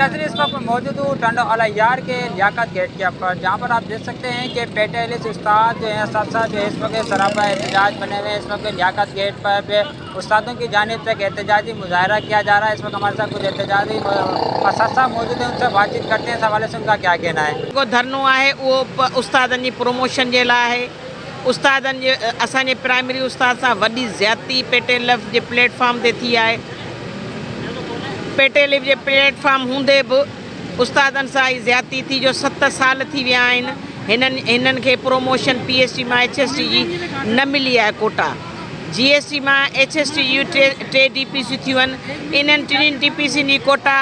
इस वक्त मौजूद हूँ टंडो अलैयार के लियाकत गेट के ऊपर, जहाँ पर आप देख सकते हैं कि पेटेलिस उस्ताद जो है साथ साथ जो है इस वक्त सरापा एहतजाज बने हुए हैं। इस वक्त लियाकत गेट पर उस्तादों की जानिब से एहतजाजी मुजाहरा किया जा रहा है। इस वक्त हमारे साथ कुछ एहतजाजी असासा मौजूद है, उनसे बातचीत करते हैं। इस हवाले से उनका क्या कहना है? को धरनो है वो उस्तादन की प्रमोशन के लिए है। उस्तादन जे असांजे प्राइमरी उस्ताद सां वॾी ज़्यादती पेटेलिफ जे प्लेटफॉर्म ते थी आहे। पेटेलिफ जे प्लेटफॉर्म हूंदे बि उस्तादनि सां ई ज़्यादती थी जो 7 साल थी विया आहिनि। हिननि खे प्रोमोशन PST मां HST जी न मिली आहे कोटा। GST मां HST जी टे DPC थियूं आहिनि। इन्हनि टिनि DPC जी कोटा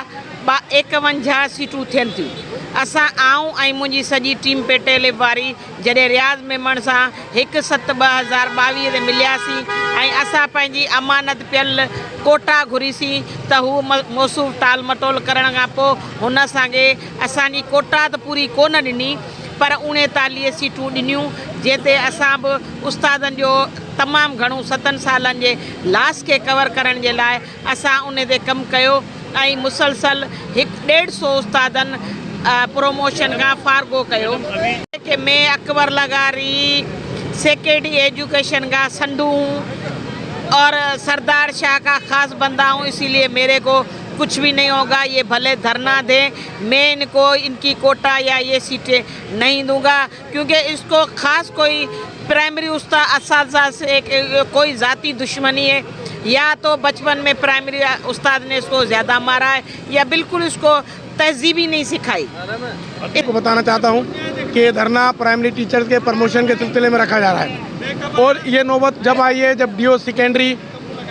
51 सीटूं थियनि थियूं। असां आऊं ऐं मुंहिंजी सॼी टीम पेटेलिफ वारी जॾहिं रियाज़ मेमन सां 1/7/2022 ते मिलियासीं ऐं असां पंहिंजी अमानत पियल कोटा घुरीसीं त हू मौसूफ़ टाल मटोल करण खां पोइ हुन असांखे असांजी कोटा त पूरी कोन ॾिनी, पर 39 सीटूं ॾिनियूं, जंहिंते असां बि उस्तादनि जो तमामु घणो 7 सालनि जे लास खे कवर करण जे लाइ असां उन ते कमु कयो ऐं मुसलसल 150 उस्तादनि प्रोमोशन का फारगो कयो कि मैं अकबर लगारी सेक्रेटरी एजुकेशन का संडू हूँ और सरदार शाह का ख़ास बंदा हूँ, इसीलिए मेरे को कुछ भी नहीं होगा। ये भले धरना दें, मैं इनको इनकी कोटा या ये सीटें नहीं दूंगा, क्योंकि इसको ख़ास कोई प्राइमरी उस्ताद से कोई ज़ाती दुश्मनी है, या तो बचपन में प्राइमरी उस्ताद ने इसको ज़्यादा मारा है या बिल्कुल इसको तहजीब ही नहीं सिखाई। आपको बताना चाहता हूँ कि धरना प्राइमरी टीचर्स के प्रमोशन के सिलसिले में रखा जा रहा है, और ये नौबत जब आई है जब DO सेकेंडरी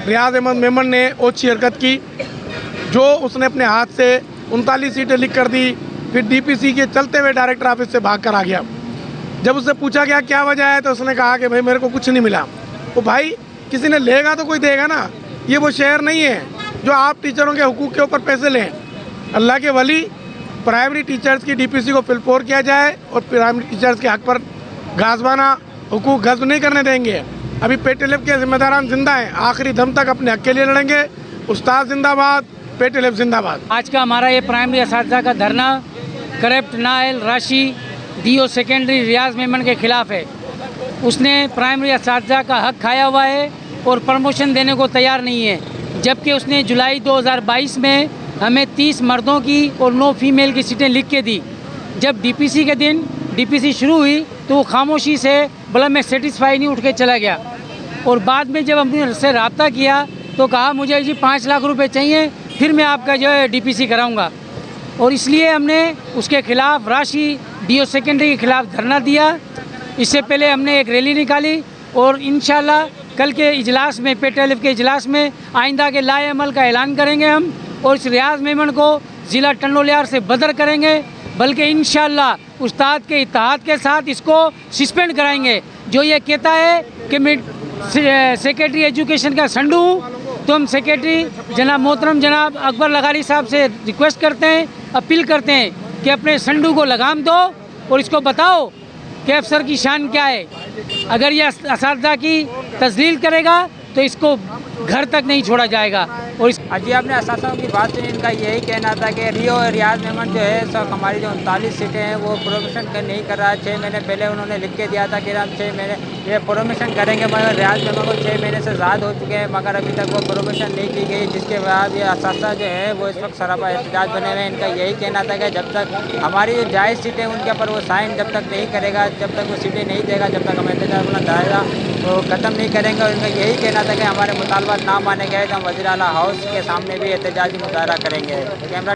रियाज अहमद मेमन ने ओछी हरकत की, जो उसने अपने हाथ से 39 सीटें लिख कर दी, फिर DPC के चलते हुए डायरेक्टर ऑफिस से भाग कर आ गया। जब उससे पूछा गया क्या वजह है तो उसने कहा कि भाई मेरे को कुछ नहीं मिला। तो भाई किसी ने लेगा तो कोई देगा ना, ये वो शहर नहीं है जो आप टीचरों के हुकूक के ऊपर पैसे लें। अल्लाह के वली, प्राइमरी टीचर्स की DPC को फिलपोर किया जाए और प्राइमरी टीचर्स के हक पर गाजबाना हुकूक गज़ब नहीं करने देंगे। अभी पेटेलिफ के जिम्मेदारान जिंदा हैं, आखिरी दम तक अपने हक के लिए लड़ेंगे। उस्ताद जिंदाबाद, पेटेलिफ जिंदाबाद। आज का हमारा ये प्राइमरी असातिज़ा का धरना करप्ट नायल राशि DO सेकेंडरी रियाज मेमन के खिलाफ है। उसने प्राइमरी असातिज़ा का हक खाया हुआ है और प्रमोशन देने को तैयार नहीं है, जबकि उसने जुलाई 2022 में हमें 30 मर्दों की और 9 फीमेल की सीटें लिख के दी। जब DPC के दिन DPC शुरू हुई तो वो खामोशी से बोला मैं सेटिस्फाई नहीं, उठ के चला गया। और बाद में जब हमने उससे रब्ता किया तो कहा मुझे जी 5 लाख रुपए चाहिए, फिर मैं आपका जो है DPC कराऊंगा। और इसलिए हमने उसके खिलाफ राशि DO सेकेंडरी के खिलाफ धरना दिया। इससे पहले हमने एक रैली निकाली और इंशाल्लाह कल के इजलास में, पेटेलिफ के इजलास में आइंदा के लाए अमल का ऐलान करेंगे हम, और इस रियाज मेमन को ज़िला टंडो अलैयार से बदर करेंगे, बल्कि इंशाल्लाह उस्ताद के इत्तेहाद के साथ इसको सस्पेंड कराएंगे। जो ये कहता है कि मैं सेक्रेटरी एजुकेशन का संडू हूँ, तो हम सेक्रेटरी जनाब मोहतरम जनाब अकबर लगारी साहब से रिक्वेस्ट करते हैं, अपील करते हैं कि अपने संडू को लगाम दो और इसको बताओ कि अफसर की शान क्या है। अगर ये असातिज़ा की तज़लील करेगा तो इसको घर तक नहीं छोड़ा जाएगा। और जी आपने असातिज़ा की बात सुनी, इनका यही कहना था कि रियाज मेमन जो है सब हमारी जो 39 सीटें हैं वो प्रोमोशन नहीं कर रहा है। 6 महीने पहले उन्होंने लिख के दिया था कि हम 6 महीने ये प्रोमोशन करेंगे, मगर रियाज मेमन को 6 महीने से ज़्यादा हो चुके हैं, मगर अभी तक वो प्रोमोशन नहीं की गई, जिसके बाद ये असातिज़ा जो है वो इस वक्त सरापा एहतजाज बने हुए हैं। इनका यही कहना था कि जब तक हमारी जो जायज़ सीटें उनके ऊपर वो साइन जब तक नहीं करेगा, जब तक वो सीटें नहीं देगा, जब तक हम एहतजाज अपना दायरा वो ख़त्म नहीं करेंगे। और इनका यही कहना था कि हमारे मुतालबात ना माने गए तो हम वज़ीर आला हाउस के सामने भी एहतजाजी मुजाहरा करेंगे। कैमरा